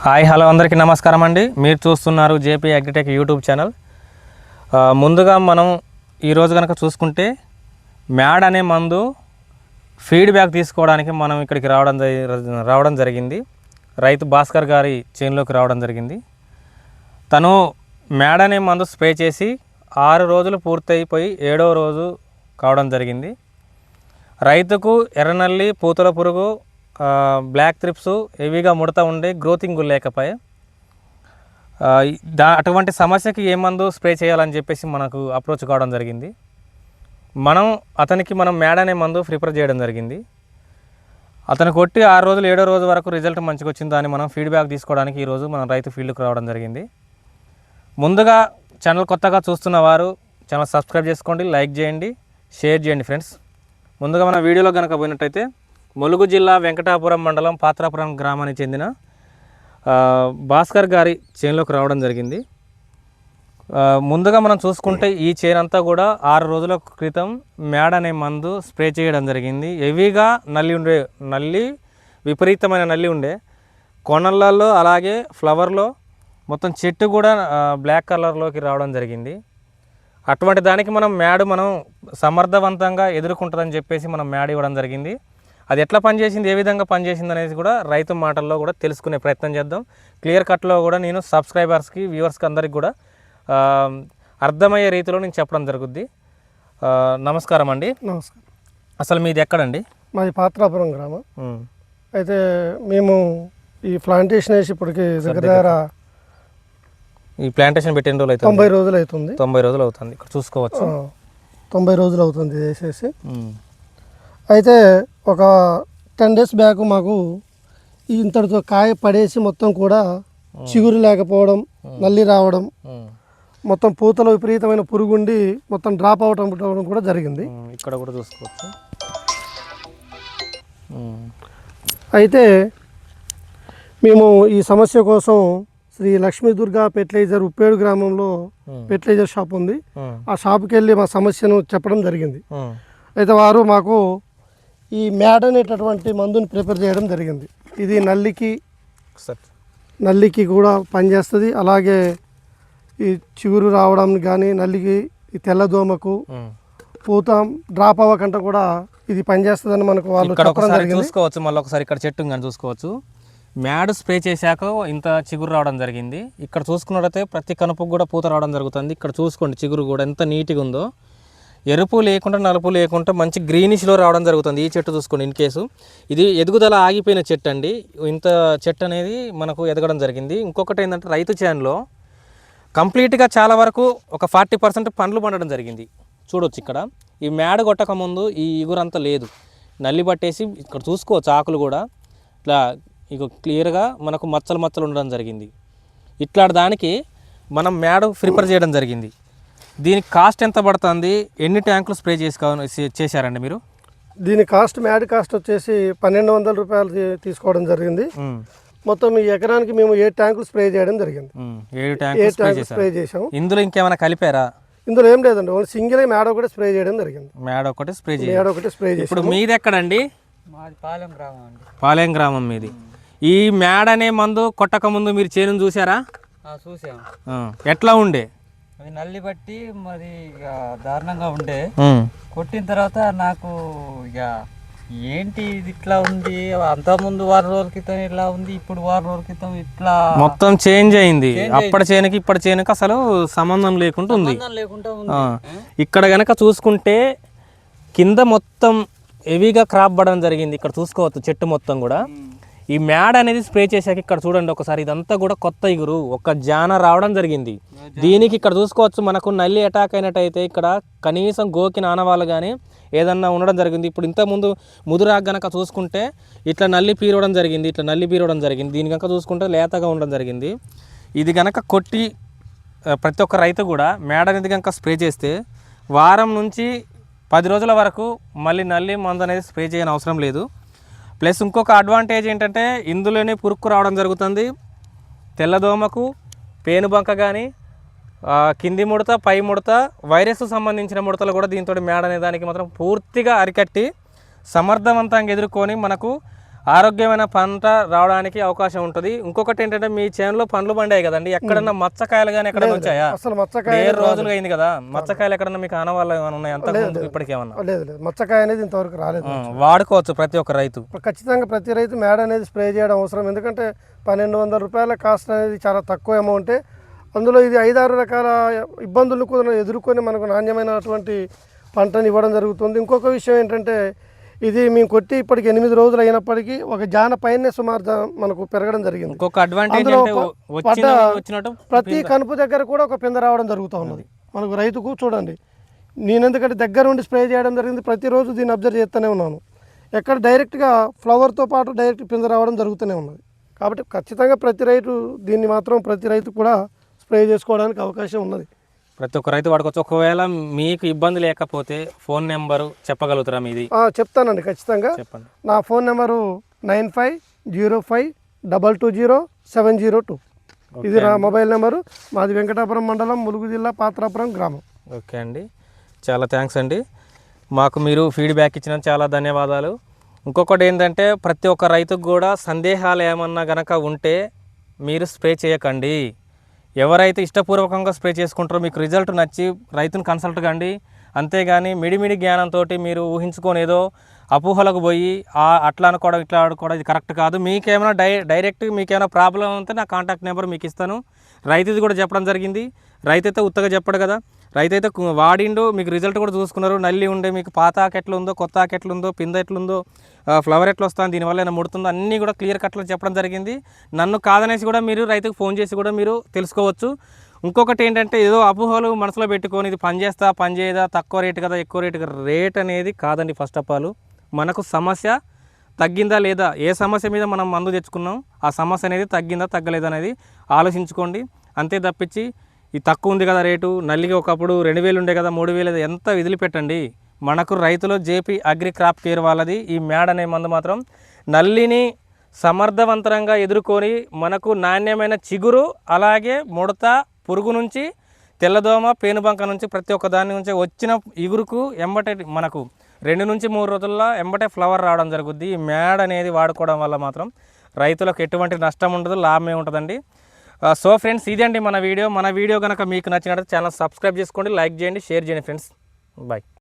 Hi hello అందరికీ నమస్కారం అండి. మీరు చూస్తున్నారు జేపీ అగ్రిటెక్ యూట్యూబ్ ఛానల్. ముందుగా మనం ఈరోజు కనుక చూసుకుంటే మ్యాడ్ అనే మందు ఫీడ్బ్యాక్ తీసుకోవడానికి మనం ఇక్కడికి రావడం జరిగింది. రైతు భాస్కర్ గారి చేనులోకి రావడం జరిగింది. తను మ్యాడ్ అనే మందు స్ప్రే చేసి 6 రోజులు పూర్తయిపోయి 7వ రోజు కావడం జరిగింది. రైతుకు ఎర్రనల్లి, పూతల పురుగు, బ్లాక్ త్రిప్స్ హెవీగా ముడత ఉండే, గ్రోతింగ్ లేకపోయే, అటువంటి సమస్యకి ఏ మందు స్ప్రే చేయాలని చెప్పేసి మనకు అప్రోచ్ కావడం జరిగింది. అతనికి మ్యాడ్ అనే మందు ప్రిపేర్ చేయడం జరిగింది. అతను కొట్టి 6 రోజులు 7వ రోజు వరకు రిజల్ట్ మంచిగా వచ్చింది. దాన్ని మనం ఫీడ్బ్యాక్ తీసుకోవడానికి ఈరోజు మనం రైతు ఫీల్డ్కి రావడం జరిగింది. ముందుగా ఛానల్ కొత్తగా చూస్తున్న వారు ఛానల్ సబ్స్క్రైబ్ చేసుకోండి, లైక్ చేయండి, షేర్ చేయండి ఫ్రెండ్స్. ముందుగా మన వీడియోలో కనుక పోయినట్టయితే ములుగు జిల్లా వెంకటాపురం మండలం పాత్రాపురం గ్రామానికి చెందిన భాస్కర్ గారి చేనులోకి రావడం జరిగింది. ముందుగా మనం చూసుకుంటే ఈ చేను అంతా కూడా 6 రోజుల క్రితం మ్యాడ్ అనే మందు స్ప్రే చేయడం జరిగింది. హెవీగా నల్లి విపరీతమైన నల్లి ఉండే, కొనలలో అలాగే ఫ్లవర్లో మొత్తం చెట్టు కూడా బ్లాక్ కలర్లోకి రావడం జరిగింది. అటువంటి దానికి మనం సమర్థవంతంగా ఎదుర్కొంటుందని చెప్పేసి మ్యాడ్ ఇవ్వడం జరిగింది. అది ఎట్లా పనిచేసింది, ఏ విధంగా పనిచేసింది అనేది కూడా రైతు మాటల్లో కూడా తెలుసుకునే ప్రయత్నం చేద్దాం. క్లియర్ కట్లో కూడా నేను సబ్స్క్రైబర్స్కి, వ్యూవర్స్కి అందరికి కూడా అర్థమయ్యే రీతిలో నేను చెప్పడం జరుగుద్ది. నమస్కారం అండి. నమస్కారం. అసలు మీది ఎక్కడండి? మాది పాత్రాపురం గ్రామం. అయితే మేము ఈ ప్లాంటేషన్ వేసి ఇప్పటికి దగ్గర ఈ ప్లాంటేషన్ పెట్టి ఎన్ని రోజులు అవుతుంది? 90 రోజులు అవుతుంది. 90 రోజులు అవుతుంది. ఇక్కడ చూసుకోవచ్చు, 90 రోజులు అవుతుంది వేసేసి. అయితే ఒక 10 days బ్యాక్ మాకు ఇంతటితో కాయ పడేసి మొత్తం కూడా చిగురు లేకపోవడం, నల్లి రావడం, మొత్తం పూతలో విపరీతమైన పురుగుండి మొత్తం డ్రాప్ అవడం కూడా జరిగింది. ఇక్కడ కూడా చూసుకోవచ్చు. అయితే మేము ఈ సమస్య కోసం శ్రీ లక్ష్మీ దుర్గా ఫెర్టిలైజర్ ఉప్పేడు గ్రామంలో ఫెర్టిలైజర్ షాప్ ఉంది. ఆ షాప్కి వెళ్ళి మా సమస్యను చెప్పడం జరిగింది. అయితే వారు మాకు ఈ మ్యాడ్ అనేటటువంటి మందుని ప్రిపేర్ చేయడం జరిగింది. ఇది నల్లికి కూడా పనిచేస్తుంది. అలాగే ఈ చిగురు రావడానికి కానీ, నల్లికి, ఈ తెల్లదోమకు, పూత డ్రాప్ అవ్వకుండా కూడా ఇది పనిచేస్తుందని మనకు వాళ్ళు చెప్పడం జరిగింది. చూసుకోవచ్చు. మళ్ళీ ఒకసారి ఇక్కడ చెట్టు కానీ చూసుకోవచ్చు. మ్యాడ్ స్ప్రే చేశాక ఇంత చిగురు రావడం జరిగింది. ఇక్కడ చూసుకున్నట్టయితే ప్రతి కనుపుకు కూడా పూత రావడం జరుగుతుంది. ఇక్కడ చూసుకోండి, చిగురు కూడా ఎంత నీట్గా ఉందో, ఎరుపు లేకుండా నలుపు లేకుండా మంచి గ్రీనిష్లో రావడం జరుగుతుంది. ఈ చెట్టు చూసుకోండి. ఇన్ కేసు ఇది ఎదుగుదల ఆగిపోయిన చెట్టు అండి. ఇంత చెట్టు అనేది మనకు ఎదగడం జరిగింది. ఇంకొకటి ఏంటంటే రైతు చేనులో కంప్లీట్గా చాలా వరకు ఒక 40% పండ్లు పండడం జరిగింది. చూడొచ్చు ఇక్కడ. ఈ మ్యాడ్ కొట్టక ముందు ఈ ఇగురంతా లేదు, నల్లి పట్టేసి ఇక్కడ చూసుకోవచ్చు. ఆకులు కూడా ఇట్లా ఇక క్లియర్గా మనకు మచ్చలు ఉండడం జరిగింది. ఇట్లాంటి దానికి మనం మ్యాడ్ ప్రిపేర్ చేయడం జరిగింది. దీనికి కాస్ట్ ఎంత పడుతుంది, ఎన్ని ట్యాంకులు స్ప్రే చేశారండి మీరు? దీని కాస్ట్, మ్యాడ్ కాస్ట్ వచ్చేసి 1200 రూపాయలు తీసుకోవడం జరిగింది. మొత్తం ఈ ఎకరానికి మేము 7 ట్యాంకులు స్ప్రే చేయడం జరిగింది. 7 ట్యాంకులు స్ప్రే చేసాము. ఇందులో ఇంకేమైనా కలిపారా? ఇందులో ఏం లేదండి, ఓన్లీ సింగిల్ మ్యాడ్ ఒకటి స్ప్రే చేయడం జరిగింది. మ్యాడ్ ఒకటి స్ప్రే చేసి. ఇప్పుడు మీది ఎక్కడండి? పాలెం గ్రామం అండి. పాలెం గ్రామం మీది. ఈ మ్యాడ్ అనే మందు కొట్టక ముందు మీరు చేను చూసారా? చూసాం. ఎట్లా ఉండే? అది నల్లి బట్టి మరి దారుణంగా ఉండే. కొట్టిన తర్వాత నాకు ఇక ఏంటి ఇది ఇట్లా ఉంది, అంతకుముందు 6 రోజుల క్రితం ఇట్లా ఉంది, ఇప్పుడు 6 రోజుల క్రితం ఇట్లా మొత్తం చేంజ్ అయింది. అప్పటి చేనుకి ఇప్పటి చేనుకి అసలు సంబంధం లేకుండా ఉంది. ఇక్కడ గనక చూసుకుంటే కింద మొత్తం హెవీగా క్రాప్ పడడం జరిగింది. ఇక్కడ చూసుకోవచ్చు చెట్టు మొత్తం కూడా. ఈ మ్యాడ్ అనేది స్ప్రే చేశాక ఇక్కడ చూడండి ఒకసారి, ఇదంతా కూడా కొత్త ఇగురు, ఒక జాన రావడం జరిగింది. దీనికి ఇక్కడ చూసుకోవచ్చు మనకు నల్లి అటాక్ అయినట్టయితే ఇక్కడ కనీసం గోకి నానవాళ్ళు కానీ ఏదన్నా ఉండడం జరిగింది. ఇప్పుడు ఇంతకుముందు ముదురాకు గనక చూసుకుంటే ఇట్లా నల్లి పీరవడం జరిగింది. దీని కనుక చూసుకుంటే లేతగా ఉండడం జరిగింది. ఇది కనుక కొట్టి ప్రతి ఒక్క రైతు కూడా మ్యాడ్ అనేది కనుక స్ప్రే చేస్తే వారం నుంచి 10 రోజుల వరకు మళ్ళీ నల్లి మందు అనేది స్ప్రే చేయని అవసరం లేదు. ప్లస్ ఇంకొక అడ్వాంటేజ్ ఏంటంటే ఇందులోనే పురుక్కు రావడం జరుగుతుంది. తెల్లదోమకు, పేనుబంక కానీ, కింది ముడత, పై ముడత, వైరస్ సంబంధించిన ముడతలు కూడా దీంతో మ్యాడ్ అనే దానికి మాత్రం పూర్తిగా అరికట్టి సమర్థవంతంగా ఎదుర్కొని మనకు ఆరోగ్యమైన పంట రావడానికి అవకాశం ఉంటుంది. ఇంకొకటి ఏంటంటే మీ చేనులో పండ్లు పండాయి కదండి, ఎక్కడన్నా మచ్చకాయలు కానీ ఎక్కడన్నా వచ్చాయా? అసలు మచ్చకాయ 7 రోజులు అయింది కదా, మచ్చకాయలు ఎక్కడన్నా మీకు ఆనవాళ్ళు ఏమైనా ఉన్నాయి? అంత ఇప్పటికేమన్నా లేదు, మచ్చకాయ అనేది ఇంతవరకు రాలేదు. వాడుకోవచ్చు ప్రతి ఒక్క రైతు. ఖచ్చితంగా ప్రతి రైతు మేడ అనేది స్ప్రే చేయడం అవసరం. ఎందుకంటే 1200 రూపాయల కాస్ట్ అనేది చాలా తక్కువ అమౌంటే. అందులో ఇది 5-6 రకాల ఇబ్బందులను కూడా ఎదుర్కొని మనకు నాణ్యమైనటువంటి పంటను ఇవ్వడం జరుగుతుంది. ఇంకొక విషయం ఏంటంటే ఇది మేము కొట్టి ఇప్పటికి 8 రోజులు అయినప్పటికీ ఒక జాన పైనే సుమారు మనకు పెరగడం జరిగింది. ఇంకొక అడ్వాంటేజ్ వచ్చినట్టు ప్రతి కనుపు దగ్గర కూడా ఒక పింద రావడం జరుగుతూ ఉన్నది మనకు రైతుకు. చూడండి, నేను ఎందుకంటే దగ్గర ఉండి స్ప్రే చేయడం జరిగింది, ప్రతిరోజు దీన్ని అబ్జర్వ్ చేస్తూనే ఉన్నాను. ఎక్కడ డైరెక్ట్గా ఫ్లవర్తో పాటు డైరెక్ట్ పింద రావడం జరుగుతూనే ఉన్నది. కాబట్టి ఖచ్చితంగా ప్రతి రైతు కూడా స్ప్రే చేసుకోవడానికి అవకాశం ఉన్నది. ప్రతి ఒక్క రైతు వాడుకోవచ్చు. ఒకవేళ మీకు ఇబ్బంది లేకపోతే ఫోన్ నెంబరు చెప్పగలుగుతారా మీది? చెప్తానండి, ఖచ్చితంగా చెప్పండి. నా ఫోన్ నెంబరు 9505220702. ఇది నా మొబైల్ నెంబరు. మాది వెంకటాపురం మండలం, ములుగు జిల్లా, పాత్రాపురం గ్రామం. ఓకే అండి, చాలా థ్యాంక్స్ అండి. మాకు మీరు ఫీడ్బ్యాక్ ఇచ్చిన చాలా ధన్యవాదాలు. ఇంకొకటి ఏంటంటే ప్రతి ఒక్క రైతుకు కూడా సందేహాలు ఏమన్నా గనక ఉంటే మీరు స్ప్రే చేయకండి. ఎవరైతే ఇష్టపూర్వకంగా స్ప్రే చేసుకుంటారో మీకు రిజల్ట్ నచ్చి రైతుని కన్సల్ట్ కండి. అంతేగాని మిడిమిడి జ్ఞానంతో మీరు ఊహించుకొని ఏదో అపోహలకు పోయి అట్లా అనుకోవడం ఇట్లా అనుకోవడం ఇది కరెక్ట్ కాదు. మీకేమైనా డైరెక్ట్ మీకేమైనా ప్రాబ్లం ఉంటే నా కాంటాక్ట్ నెంబర్ మీకు ఇస్తాను. రైతుది కూడా చెప్పడం జరిగింది. రైతు అయితే ఉత్తగా చెప్పడు కదా, రైతు అయితే వాడిండు, మీకు రిజల్ట్ కూడా చూసుకున్నారు. నల్లి ఉండే మీకు పాత ఆకు ఎట్లుందో, కొత్త ఆకు ఎట్లుందో, పింద ఎట్లుందో, ఫ్లవర్ ఎట్లా వస్తుంది, దీనివల్ల ఏమైనా ముడుతుందో అన్నీ కూడా క్లియర్ కట్లో చెప్పడం జరిగింది. నన్ను కాదనేసి కూడా మీరు రైతుకు ఫోన్ చేసి కూడా మీరు తెలుసుకోవచ్చు. ఇంకొకటి ఏంటంటే ఏదో అపోహలు మనసులో పెట్టుకొని ఇది పని చేయదా, తక్కువ రేటు కదా, ఎక్కువ రేట్ అనేది కాదండి. ఫస్ట్ ఆఫ్ ఆల్ మనకు సమస్య తగ్గిందా లేదా, ఏ సమస్య మీద మనం మందు తెచ్చుకున్నాం ఆ సమస్య అనేది తగ్గిందా తగ్గలేదా అనేది ఆలోచించుకోండి. అంతే తప్పించి ఇది తక్కువ ఉంది కదా రేటు, నల్లికి ఒకప్పుడు 2000 ఉండే కదా 3000 ఎంత వదిలిపెట్టండి. మనకు రైతులో జేపీ అగ్రి క్రాప్ కేర్ వాళ్ళది ఈ మ్యాడ్ అనే మందు మాత్రం నల్లిని సమర్థవంతంగా ఎదుర్కొని మనకు నాణ్యమైన చిగురు, అలాగే ముడత, పురుగు నుంచి, తెల్లదోమ, పేనుబంక నుంచి ప్రతి ఒక్క దాని నుంచి వచ్చిన ఇగురుకు ఎంబటే మనకు 2 నుంచి 3 రోజుల్లో ఎంబటే ఫ్లవర్ రావడం జరుగుద్ది. ఈ మ్యాడ్ అనేది వాడుకోవడం వల్ల మాత్రం రైతులకు ఎటువంటి నష్టం ఉండదు, లాభమే ఉంటుందండి. సో ఫ్రెండ్స్, ఇదండి మన వీడియో కనుక మీకు నచ్చినట్లయితే ఛానల్ సబ్స్క్రైబ్ చేసుకోండి, లైక్ చేయండి, షేర్ చేయండి ఫ్రెండ్స్. బాయ్.